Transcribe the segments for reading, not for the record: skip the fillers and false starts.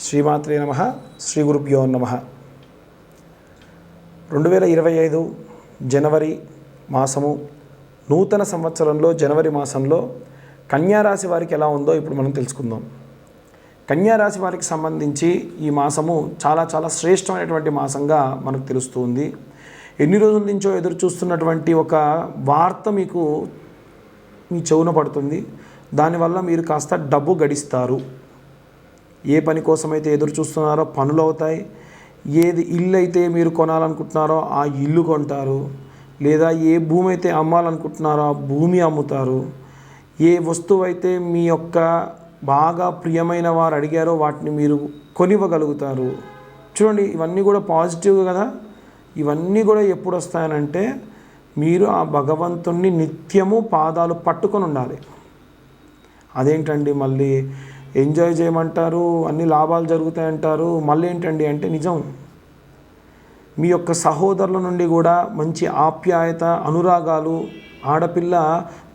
శ్రీమాత్రే నమః. శ్రీ గురుభ్యో నమః. 2025 జనవరి మాసము నూతన సంవత్సరంలో జనవరి మాసంలో కన్యారాశి వారికి ఎలా ఉందో ఇప్పుడు మనం తెలుసుకుందాం. కన్యారాశి వారికి సంబంధించి ఈ మాసము చాలా శ్రేష్టమైనటువంటి మాసంగా మనకు తెలుస్తుంది. ఎన్ని రోజుల నుంచో ఎదురు చూస్తున్నటువంటి ఒక వార్త మీకు మీ చెవున పడుతుంది. దానివల్ల మీరు కాస్త డబ్బు గడిస్తారు. ఏ పని కోసమైతే ఎదురు చూస్తున్నారో పనులు అవుతాయి. ఏది ఇల్లు అయితే మీరు కొనాలనుకుంటున్నారో ఆ ఇల్లు కొంటారు. లేదా ఏ భూమి అయితే అమ్మాలనుకుంటున్నారో ఆ భూమి అమ్ముతారు. ఏ వస్తువు అయితే మీ యొక్క బాగా ప్రియమైన వారు అడిగారో వాటిని మీరు కొనివ్వగలుగుతారు. చూడండి, ఇవన్నీ కూడా పాజిటివ్ కదా. ఇవన్నీ కూడా ఎప్పుడు వస్తాయనంటే మీరు ఆ భగవంతుణ్ణి నిత్యము పాదాలు పట్టుకొని ఉండాలి. అదేంటండి మళ్ళీ ఎంజాయ్ చేయమంటారు, అన్ని లాభాలు జరుగుతాయంటారు, మళ్ళీ ఏంటండి అంటే నిజం. మీ యొక్క సహోదరుల నుండి కూడా మంచి ఆప్యాయత, అనురాగాలు, ఆడపిల్ల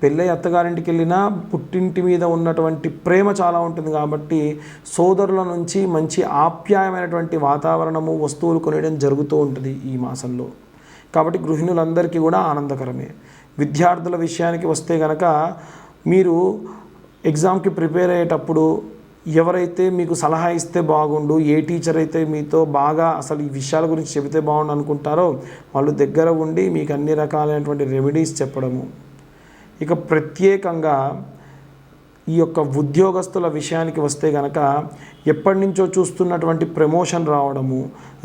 పెళ్ళై అత్తగారింటికి వెళ్ళినా పుట్టింటి మీద ఉన్నటువంటి ప్రేమ చాలా ఉంటుంది. కాబట్టి సోదరుల నుంచి మంచి ఆప్యాయమైనటువంటి వాతావరణము, వస్తువులు కొనేయడం జరుగుతూ ఉంటుంది ఈ మాసంలో. కాబట్టి గృహిణులందరికీ కూడా ఆనందకరమే. విద్యార్థుల విషయానికి వస్తే కనుక మీరు ఎగ్జామ్కి ప్రిపేర్ అయ్యేటప్పుడు ఎవరైతే మీకు సలహా ఇస్తే బాగుండు, ఏ టీచర్ అయితే మీతో బాగా అసలు ఈ విషయాల గురించి చెబితే బాగుండు అనుకుంటారో వాళ్ళు దగ్గర ఉండి మీకు అన్ని రకాలైనటువంటి రెమెడీస్ చెప్పడము. ఇక ప్రత్యేకంగా ఈ యొక్క ఉద్యోగస్తుల విషయానికి వస్తే కనుక ఎప్పటి నుంచో చూస్తున్నటువంటి ప్రమోషన్ రావడము,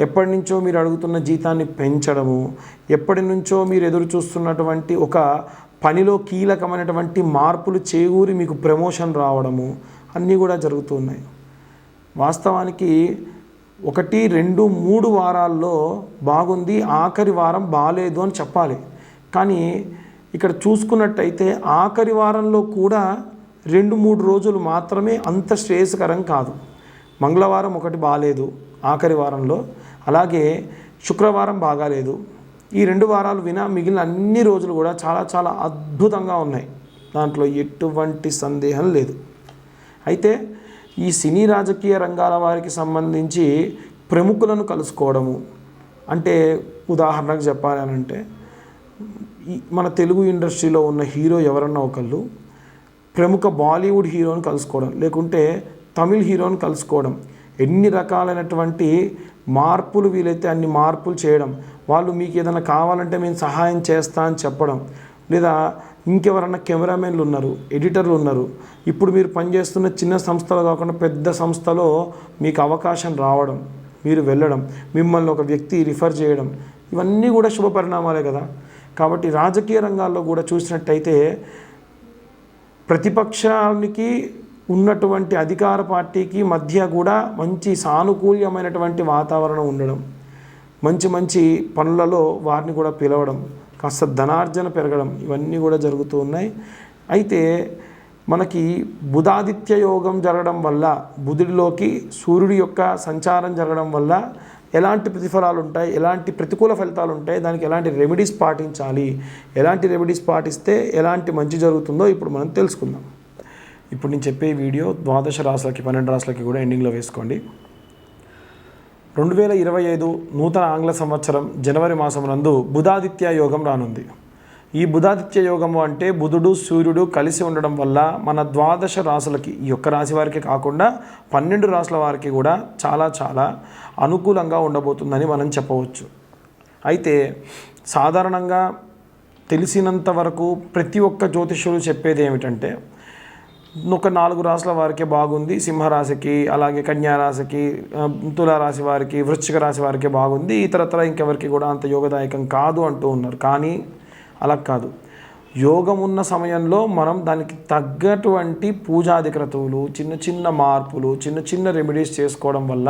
ఎప్పటి నుంచో మీరు అడుగుతున్న జీతాన్ని పెంచడము, ఎప్పటి నుంచో మీరు ఎదురు చూస్తున్నటువంటి ఒక పనిలో కీలకమైనటువంటి మార్పులు చేకూరి మీకు ప్రమోషన్ రావడము అన్నీ కూడా జరుగుతున్నాయి. వాస్తవానికి 1, 2, 3 వారాల్లో బాగుంది, ఆఖరి వారం బాగాలేదు అని చెప్పాలి. కానీ ఇక్కడ చూసుకున్నట్టయితే ఆఖరి వారంలో కూడా 2-3 రోజులు మాత్రమే అంత శ్రేయస్కరం కాదు. మంగళవారం ఒకటి బాగాలేదు ఆఖరి వారంలో, అలాగే శుక్రవారం బాగాలేదు. ఈ 2 వారాలు వినా మిగిలిన అన్ని రోజులు కూడా చాలా అద్భుతంగా ఉన్నాయి. దాంట్లో ఎటువంటి సందేహం లేదు. అయితే ఈ సినీ రాజకీయ రంగాల వారికి సంబంధించి ప్రముఖులను కలుసుకోవడము అంటే, ఉదాహరణకు చెప్పాలి అనంటే మన తెలుగు ఇండస్ట్రీలో ఉన్న హీరో ఎవరన్నా ఒకళ్ళు ప్రముఖ బాలీవుడ్ హీరోని కలుసుకోవడం, లేకుంటే తమిళ్ హీరోని కలుసుకోవడం, ఎన్ని రకాలైనటువంటి మార్పులు వీలైతే అన్ని మార్పులు చేయడం, వాళ్ళు మీకు ఏదైనా కావాలంటే మేము సహాయం చేస్తా అని చెప్పడం, లేదా ఇంకెవరన్నా కెమెరామెన్లు ఉన్నారు, ఎడిటర్లు ఉన్నారు, ఇప్పుడు మీరు పనిచేస్తున్న చిన్న సంస్థలో కాకుండా పెద్ద సంస్థలో మీకు అవకాశం రావడం, మీరు వెళ్ళడం, మిమ్మల్ని ఒక వ్యక్తి రిఫర్ చేయడం, ఇవన్నీ కూడా శుభ పరిణామాలే కదా. కాబట్టి రాజకీయ రంగాల్లో కూడా చూసినట్టయితే ప్రతిపక్షానికి ఉన్నటువంటి అధికార పార్టీకి మధ్య కూడా మంచి సానుకూల్యమైనటువంటి వాతావరణం ఉండడం, మంచి పనులలో వారిని కూడా పిలవడం, కాస్త ధనార్జన పెరగడం, ఇవన్నీ కూడా జరుగుతూ ఉన్నాయి. అయితే మనకి బుధాదిత్య యోగం జరగడం వల్ల, బుధుడిలోకి సూర్యుడి యొక్క సంచారం జరగడం వల్ల ఎలాంటి ప్రతిఫలాలు ఉంటాయి, ఎలాంటి ప్రతికూల ఫలితాలు ఉంటాయి, దానికి ఎలాంటి రెమెడీస్ పాటించాలి, ఎలాంటి రెమెడీస్ పాటిస్తే ఎలాంటి మంచి జరుగుతుందో ఇప్పుడు మనం తెలుసుకుందాం. ఇప్పుడు నేను చెప్పే వీడియో 12 రాశులకి 12 రాశులకి కూడా ఎండింగ్లో వేసుకోండి. 2025 నూతన ఆంగ్ల సంవత్సరం జనవరి మాసం నందు బుధాదిత్య యోగం రానుంది. ఈ బుధాదిత్య యోగము అంటే బుధుడు సూర్యుడు కలిసి ఉండడం వల్ల మన 12 రాశులకి, ఈ ఒక్క రాశి వారికి కాకుండా 12 రాశుల వారికి కూడా చాలా అనుకూలంగా ఉండబోతుందని మనం చెప్పవచ్చు. అయితే సాధారణంగా తెలిసినంత వరకు ప్రతి ఒక్క జ్యోతిష్యులు చెప్పేది ఏమిటంటే ఒక 4 రాశుల వారికి బాగుంది, సింహరాశికి, అలాగే కన్యారాశికి, తులారాశి వారికి, వృశ్చిక రాశి వారికి బాగుంది, ఇతరత్ర ఇంకెవరికి కూడా అంత యోగదాయకం కాదు అంటూ ఉన్నారు. కానీ అలా కాదు. యోగం ఉన్న సమయంలో మనం దానికి తగ్గటువంటి పూజాది క్రతువులు, చిన్న మార్పులు, చిన్న రెమెడీస్ చేసుకోవడం వల్ల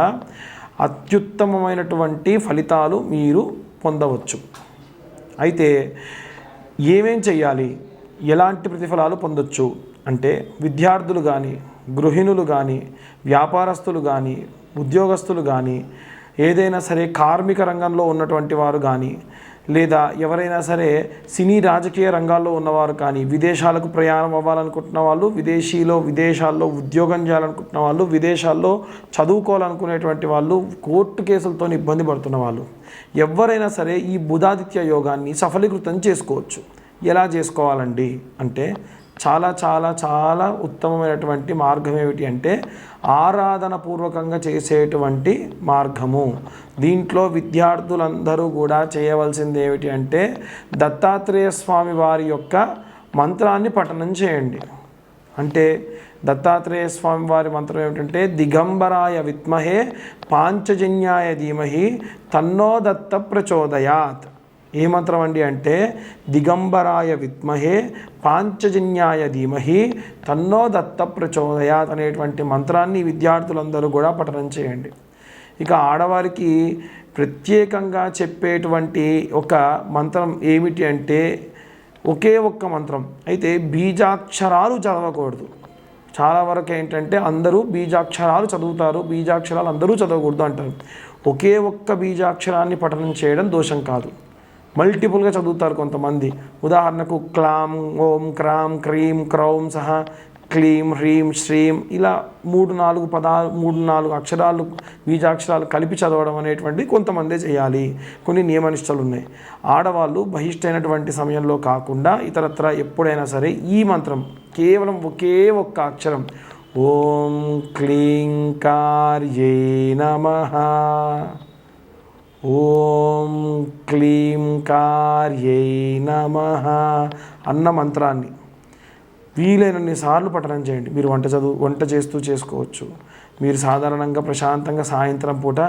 అత్యుత్తమమైనటువంటి ఫలితాలు మీరు పొందవచ్చు. అయితే ఏమేం చేయాలి, ఎలాంటి ప్రతిఫలాలు పొందొచ్చు అంటే, విద్యార్థులు కానీ, గృహిణులు కానీ, వ్యాపారస్తులు కానీ, ఉద్యోగస్తులు కానీ, ఏదైనా సరే కార్మిక రంగంలో ఉన్నటువంటి వారు కానీ, లేదా ఎవరైనా సరే సినీ రాజకీయ రంగాల్లో ఉన్నవారు కానీ, విదేశాలకు ప్రయాణం అవ్వాలనుకుంటున్న వాళ్ళు, విదేశాల్లో ఉద్యోగం చేయాలనుకుంటున్న వాళ్ళు, విదేశాల్లో చదువుకోవాలనుకునేటువంటి వాళ్ళు, కోర్టు కేసులతో ఇబ్బంది పడుతున్న వాళ్ళు, ఎవరైనా సరే ఈ బుధాదిత్య యోగాన్ని సఫలీకృతం చేసుకోవచ్చు. ఎలా చేసుకోవాలండి అంటే చాలా చాలా చాలా ఉత్తమమైనటువంటి మార్గం ఏమిటి అంటే ఆరాధన పూర్వకంగా చేసేటువంటి మార్గము. దీంట్లో విద్యార్థులందరూ కూడా చేయవలసింది ఏమిటి అంటే దత్తాత్రేయ స్వామి వారి యొక్క మంత్రాన్ని పఠనం చేయండి. అంటే దత్తాత్రేయ స్వామి వారి మంత్రం ఏమిటంటే దిగంబరాయ విద్మహే పాంచజన్యాయ ధీమహి తన్నో దత్త ప్రచోదయాత్. ఏ మంత్రం అండి అంటే దిగంబరాయ విద్మహే పాంచజన్యాయ ధీమహి తన్నో దత్త ప్రచోదయాత్ అనేటువంటి మంత్రాన్ని విద్యార్థులందరూ కూడా పఠనం చేయండి. ఇక ఆడవారికి ప్రత్యేకంగా చెప్పేటువంటి ఒక మంత్రం ఏమిటి అంటే ఒకే ఒక్క మంత్రం, అయితే బీజాక్షరాలు చదవకూడదు. చాలా వరకు ఏంటంటే అందరూ బీజాక్షరాలు చదువుతారు, బీజాక్షరాలు అందరూ చదవకూడదు అంటారు. ఒకే ఒక్క బీజాక్షరాన్ని పఠనం చేయడం దోషం కాదు, మల్టిపుల్గా చదువుతారు కొంతమంది. ఉదాహరణకు క్లాం, ఓం, క్రాం, క్రీం, క్రౌం సహా క్లీం, హ్రీం, శ్రీం ఇలా 3-4 అక్షరాలు బీజాక్షరాలు కలిపి చదవడం అనేటువంటిది కొంతమందే చేయాలి. కొన్ని నియమనిష్టలు ఉన్నాయి. ఆడవాళ్ళు బహిష్టైనటువంటి సమయంలో కాకుండా ఇతరత్ర ఎప్పుడైనా సరే ఈ మంత్రం కేవలం ఒకే ఒక్క అక్షరం ఓం క్లీం కార్యే నమః, ఓం క్లీం కార్యై నమః అన్న మంత్రాన్ని వీలైనన్ని సార్లు పఠనం చేయండి. మీరు వంట చేస్తూ చేసుకోవచ్చు. మీరు సాధారణంగా ప్రశాంతంగా సాయంత్రం పూట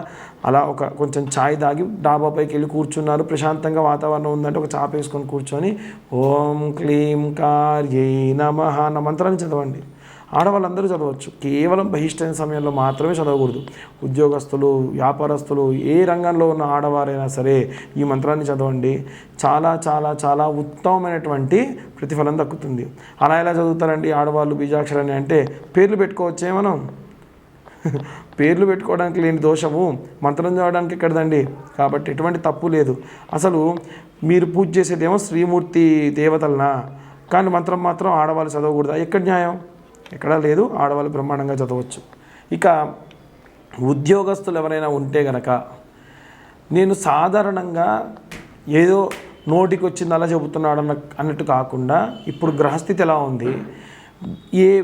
అలా కొంచెం ఛాయ్ తాగి డాబాపైకి వెళ్ళి కూర్చున్నారు, ప్రశాంతంగా వాతావరణం ఉందంటే ఒక చాప వేసుకొని కూర్చొని ఓం క్లీం కార్యై నమః అన్న మంత్రాన్ని చదవండి. ఆడవాళ్ళందరూ చదవచ్చు, కేవలం బహిష్టైన సమయంలో మాత్రమే చదవకూడదు. ఉద్యోగస్తులు, వ్యాపారస్తులు, ఏ రంగంలో ఉన్న ఆడవారైనా సరే ఈ మంత్రాన్ని చదవండి. చాలా చాలా చాలా ఉత్తమమైనటువంటి ప్రతిఫలం దక్కుతుంది. అలా ఎలా చదువుతారండి ఆడవాళ్ళు బీజాక్షరాన్ని అంటే పేర్లు పెట్టుకోవచ్చే మనం. పేర్లు పెట్టుకోవడానికి లేని దోషము మంత్రం చదవడానికి ఎక్కడదండి. కాబట్టి ఎటువంటి తప్పు లేదు. అసలు మీరు పూజ చేసేదేమో శ్రీమూర్తి దేవతలనా, కానీ మంత్రం మాత్రం ఆడవాళ్ళు చదవకూడదా? ఎక్కడ న్యాయం? ఎక్కడా లేదు. ఆడవాళ్ళు బ్రహ్మాండంగా చదవచ్చు. ఇక ఉద్యోగస్తులు ఎవరైనా ఉంటే గనక నేను సాధారణంగా ఏదో నోటికి వచ్చింది అలా చెబుతున్నాడు అన్నట్టు కాకుండా ఇప్పుడు గ్రహస్థితి ఎలా ఉంది,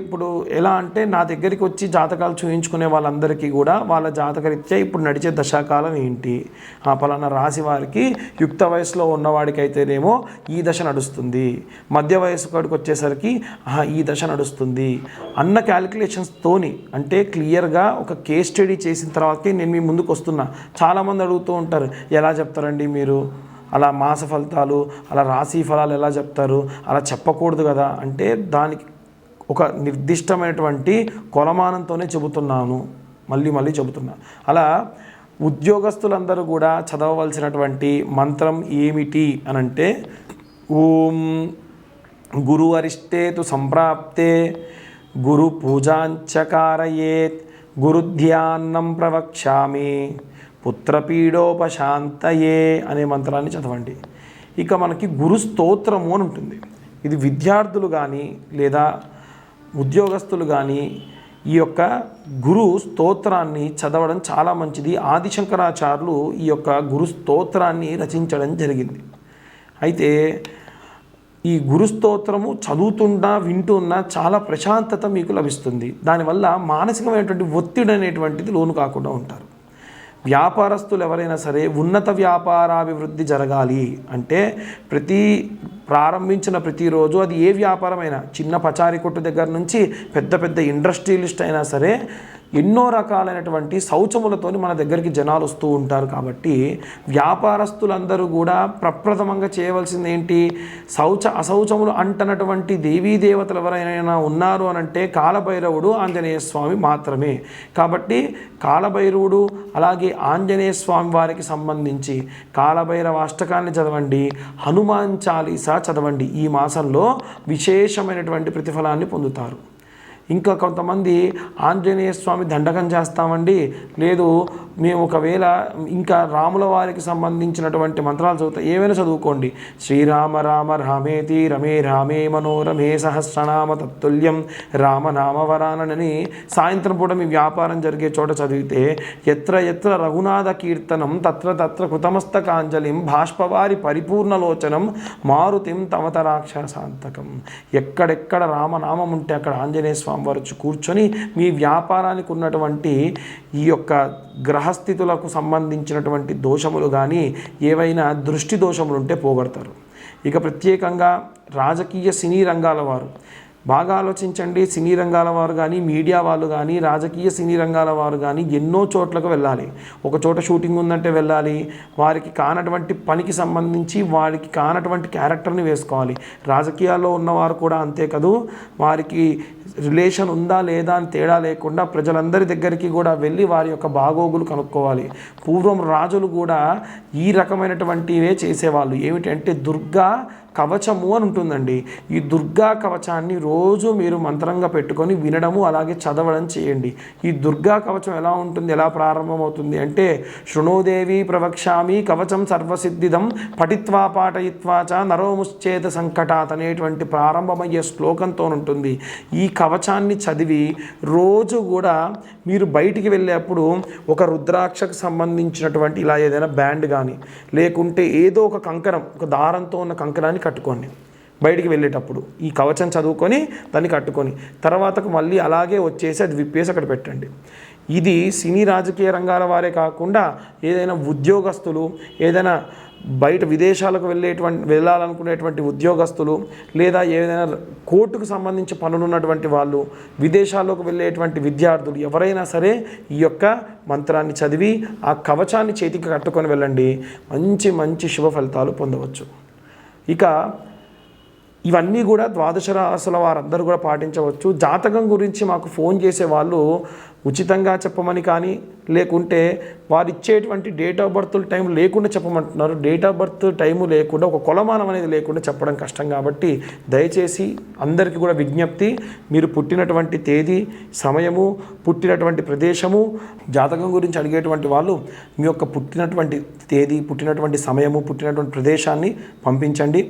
ఇప్పుడు ఎలా అంటే నా దగ్గరికి వచ్చి జాతకాలు చూయించుకునే వాళ్ళందరికీ కూడా వాళ్ళ జాతకరీత్యా ఇప్పుడు నడిచే దశాకాలం ఏంటి, ఆ పలానా రాశి వారికి యుక్త వయసులో ఉన్నవాడికి అయితేనేమో ఈ దశ నడుస్తుంది, మధ్య వయసు కాడికి వచ్చేసరికి ఈ దశ నడుస్తుంది అన్న క్యాలిక్యులేషన్స్తోని, అంటే క్లియర్గా ఒక కేస్ స్టడీ చేసిన తర్వాతకి నేను మీ ముందుకు వస్తున్నా. చాలామంది అడుగుతూ ఉంటారు, ఎలా చెప్తారండి మీరు అలా మాస ఫలితాలు, అలా రాశి ఫలాలు ఎలా చెప్తారు, అలా చెప్పకూడదు కదా అంటే దానికి ఒక నిర్దిష్టమైనటువంటి కొలమానంతోనే చెబుతున్నాను, మళ్ళీ చెబుతున్నా. అలా ఉద్యోగస్తులందరూ కూడా చదవవలసినటువంటి మంత్రం ఏమిటి అనంటే ఓం గురు అరిష్టేతు సంప్రాప్తే గురు పూజాంచకారయేత్ గురుధ్యాన్నం ప్రవక్ష్యామి పుత్రపీడోపశాంతయే అనే మంత్రాన్ని చదవండి. ఇక మనకి గురు స్తోత్రము అని ఉంటుంది. ఇది విద్యార్థులు కానీ లేదా ఉద్యోగస్తులు కానీ ఈ యొక్క గురు స్తోత్రాన్ని చదవడం చాలా మంచిది. ఆదిశంకరాచార్యులు ఈ యొక్క గురు స్తోత్రాన్ని రచించడం జరిగింది. అయితే ఈ గురు స్తోత్రము చదువుతున్నా వింటున్నా చాలా ప్రశాంతత మీకు లభిస్తుంది. దానివల్ల మానసికమైనటువంటి ఒత్తిడి అనేటువంటిది లోను కాకుండా ఉంటారు. వ్యాపారస్తులు ఎవరైనా సరే ఉన్నత వ్యాపారాభివృద్ధి జరగాలి అంటే ప్రారంభించిన ప్రతిరోజు అది ఏ వ్యాపారమైనా, చిన్న పచారీ కొట్టు దగ్గర నుంచి పెద్ద ఇండస్ట్రియలిస్ట్ అయినా సరే ఎన్నో రకాలైనటువంటి శౌచములతోని మన దగ్గరికి జనాలు వస్తూ ఉంటారు. కాబట్టి వ్యాపారస్తులందరూ కూడా ప్రప్రథమంగా చేయవలసింది ఏంటి, అశౌచములు అంటనటువంటి దేవీ దేవతలు ఎవరైనా ఉన్నారు అనంటే కాలభైరవుడు, ఆంజనేయ స్వామి మాత్రమే. కాబట్టి కాలభైరవుడు అలాగే ఆంజనేయ స్వామి వారికి సంబంధించి కాలభైరవ అష్టకాన్ని చదవండి, హనుమాన్ చాలీసా చదవండి. ఈ మాసంలో విశేషమైనటువంటి ప్రతిఫలాన్ని పొందుతారు. ఇంకా కొంతమంది ఆంజనేయ స్వామి దండకం చేస్తామండి, లేదు మేము ఒకవేళ ఇంకా రాముల వారికి సంబంధించినటువంటి మంత్రాలు చదువుతా, ఏమైనా చదువుకోండి. శ్రీరామ రామ రామేతి రమే రామే మనోరమే సహస్రనామ తత్తుల్యం రామనామవరానని సాయంత్రం పూట మీ వ్యాపారం జరిగే చోట చదివితే, ఎత్ర ఎత్ర రఘునాథ కీర్తనం తత్ర తత్ర కృతమస్తకాంజలిం బాష్పవారి పరిపూర్ణలోచనం మారుతిం తమతరాక్షసాంతకం. ఎక్కడెక్కడ రామనామం ఉంటే అక్కడ ఆంజనేయ స్వామి వారు కూర్చొని మీ వ్యాపారానికి ఉన్నటువంటి ఈ యొక్క గ్రహస్థితులకు సంబంధించినటువంటి దోషములు కానీ ఏవైనా దృష్టి దోషములు ఉంటే పోగొడతారు. ఇక ప్రత్యేకంగా రాజకీయ సినీ రంగాల వారు బాగా ఆలోచించండి. సినీ రంగాల వారు కానీ, మీడియా వాళ్ళు కానీ, రాజకీయ సినీ రంగాల వారు కానీ ఎన్నో చోట్లకు వెళ్ళాలి. ఒక చోట షూటింగ్ ఉందంటే వెళ్ళాలి. వారికి కానటువంటి పనికి సంబంధించి వారికి కానటువంటి క్యారెక్టర్ని వేసుకోవాలి. రాజకీయాల్లో ఉన్నవారు కూడా అంతే కదూ, వారికి రిలేషన్ ఉందా లేదా అని తేడా లేకుండా ప్రజలందరి దగ్గరికి కూడా వెళ్ళి వారి యొక్క బాగోగులు కనుక్కోవాలి. పూర్వం రాజులు కూడా ఈ రకమైనటువంటివే చేసేవాళ్ళు. ఏమిటంటే దుర్గా కవచము అని ఉంటుందండి. ఈ దుర్గా కవచాన్ని రోజు మీరు మంత్రంగా పెట్టుకొని వినడము అలాగే చదవడం చేయండి. ఈ దుర్గా కవచం ఎలా ఉంటుంది, ఎలా ప్రారంభమవుతుంది అంటే, శృణోదేవి ప్రవక్ష్యామి కవచం సర్వసిద్ధిదం పఠిత్వా పాఠయిత్వా చ నరోముశ్చేత సంకటాత్ అనేటువంటి ప్రారంభమయ్యే శ్లోకంతో ఉంటుంది. ఈ కవచాన్ని చదివి రోజు కూడా మీరు బయటికి వెళ్ళేప్పుడు ఒక రుద్రాక్షకు సంబంధించినటువంటి ఇలా ఏదైనా బ్యాండ్ కానీ, లేకుంటే ఏదో ఒక కంకణం, ఒక దారంతో ఉన్న కంకణాన్ని కట్టుకోండి. బయటికి వెళ్ళేటప్పుడు ఈ కవచం చదువుకొని దాన్ని కట్టుకొని తర్వాతకు మళ్ళీ అలాగే వచ్చేసి అది విప్పేసి అక్కడ పెట్టండి. ఇది సినీ రాజకీయ రంగాల వారే కాకుండా ఏదైనా ఉద్యోగస్తులు, ఏదైనా బయట విదేశాలకు వెళ్ళాలనుకునేటువంటి ఉద్యోగస్తులు, లేదా ఏదైనా కోర్టుకు సంబంధించి పనులు ఉన్నటువంటి వాళ్ళు, విదేశాల్లోకి వెళ్ళేటువంటి విద్యార్థులు ఎవరైనా సరే ఈ యొక్క మంత్రాన్ని చదివి ఆ కవచాన్ని చేతికి కట్టుకొని వెళ్ళండి. మంచి మంచి శుభ ఫలితాలు పొందవచ్చు. ఇక ఇవన్నీ కూడా ద్వాదశ రాశుల వారందరూ కూడా పాటించవచ్చు. జాతకం గురించి మాకు ఫోన్ చేసే వాళ్ళు ఉచితంగా చెప్పమని కానీ, లేకుంటే వారు ఇచ్చేటువంటి డేట్ ఆఫ్ బర్త్ టైం లేకుండా చెప్పమంటున్నారు. డేట్ ఆఫ్ బర్త్ టైము లేకుండా, ఒక కొలమానం అనేది లేకుండా చెప్పడం కష్టం. కాబట్టి దయచేసి అందరికీ కూడా విజ్ఞప్తి, మీరు పుట్టినటువంటి తేదీ, సమయము, పుట్టినటువంటి ప్రదేశము, జాతకం గురించి అడిగేటువంటి వాళ్ళు మీ యొక్క పుట్టినటువంటి తేదీ, పుట్టినటువంటి సమయము, పుట్టినటువంటి ప్రదేశాన్ని పంపించండి.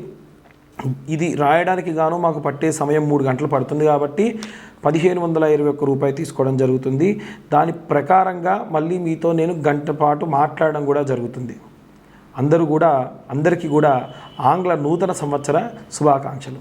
ఇది రాయడానికి గాను మాకు పట్టే సమయం 3 గంటలు పడుతుంది. కాబట్టి 1521 రూపాయలు తీసుకోవడం జరుగుతుంది. దాని ప్రకారంగా మళ్ళీ మీతో నేను గంట పాటు మాట్లాడడం కూడా జరుగుతుంది. అందరికీ కూడా ఆంగ్ల నూతన సంవత్సర శుభాకాంక్షలు.